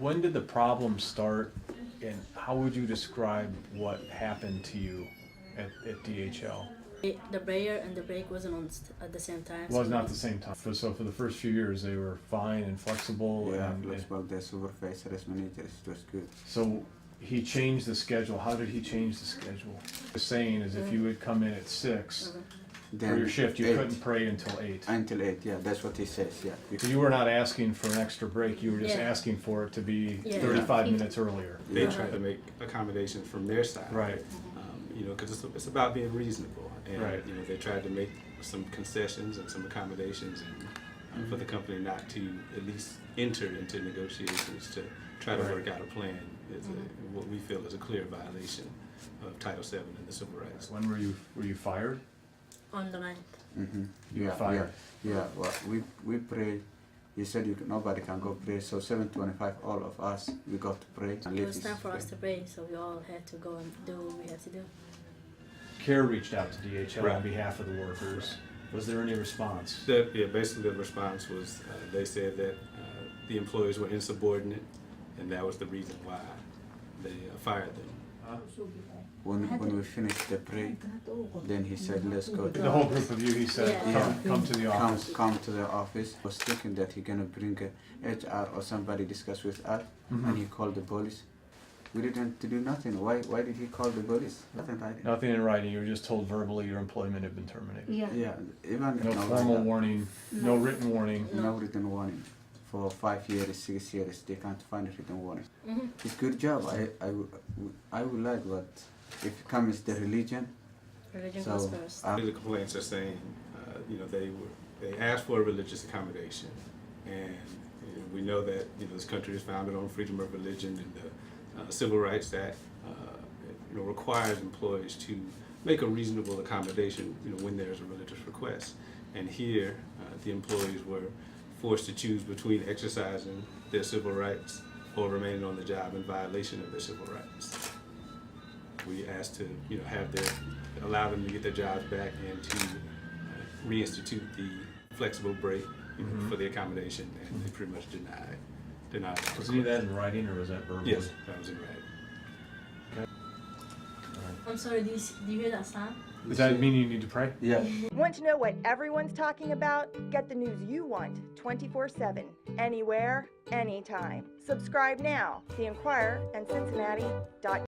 When did the problem start, and how would you describe what happened to you at DHL? The brayer and the brake wasn't on at the same time. Was not the same time. So for the first few years, they were fine and flexible. Yeah, and flexible. The supervisor as manager, it was good. So he changed the schedule. How did he change the schedule? The saying is if you would come in at 6 for your shift, you 8, couldn't pray until 8. Until 8, yeah, that's what he says, yeah. So you were not asking for an extra break. You were just Yeah. asking for it to be Yeah. 35 minutes earlier. They Yeah. try to make accommodations from their side. Right. You know, because it's about being reasonable. And, Right. you know, they tried to make some concessions and some accommodations and for the company not to at least enter into negotiations to try to Right. work out a plan is what we feel is a clear violation of Title VII and the civil rights. When were you fired? On the 9th. Mm-hmm. You were Yeah, fired. yeah. Well, we pray. He said nobody can go pray. So 7:25, all of us we got to pray. And It was ladies time for us pray. to pray, so we all had to go and do what we had to do. CAIR reached out to DHL on Right. behalf of the workers. Was there any response? Basically the response was they said that the employees were insubordinate and that was the reason why they fired them. When we finished the pray, then he said, "Let's go." The whole group of you, he said, Yeah. come to the office. Come to the office. I was thinking that he gonna bring a HR or somebody discuss with us, and he called the police. We didn't do nothing. Why did he call the police? Nothing like that. Nothing in writing, you were just told verbally your employment had been terminated. Yeah, even No formal warning, no written warning. no written warning. For 5 years, 6 years, they can't find a written warning. Mm-hmm. It's good job. I would like, but if it comes the religion, Religion so goes first. The complaints are saying, you know, they asked for a religious accommodation, and you know, we know that this country is founded on freedom of religion, and the Civil Rights Act, requires employees to make a reasonable accommodation, when there's a religious request. And here, the employees were forced to choose between exercising their civil rights or remaining on the job in violation of their civil rights. We asked to, allow them to get their jobs back and to reinstitute the flexible break, for the accommodation, and they pretty much denied. Was any of that in writing or was that verbal? Yes, that was in writing. I'm sorry, do you hear that sound? Does that mean you need to pray? yeah. Want to know what everyone's talking about? Get the news you want 24/7, anywhere, anytime. Subscribe now. The Inquirer and Cincinnati.com.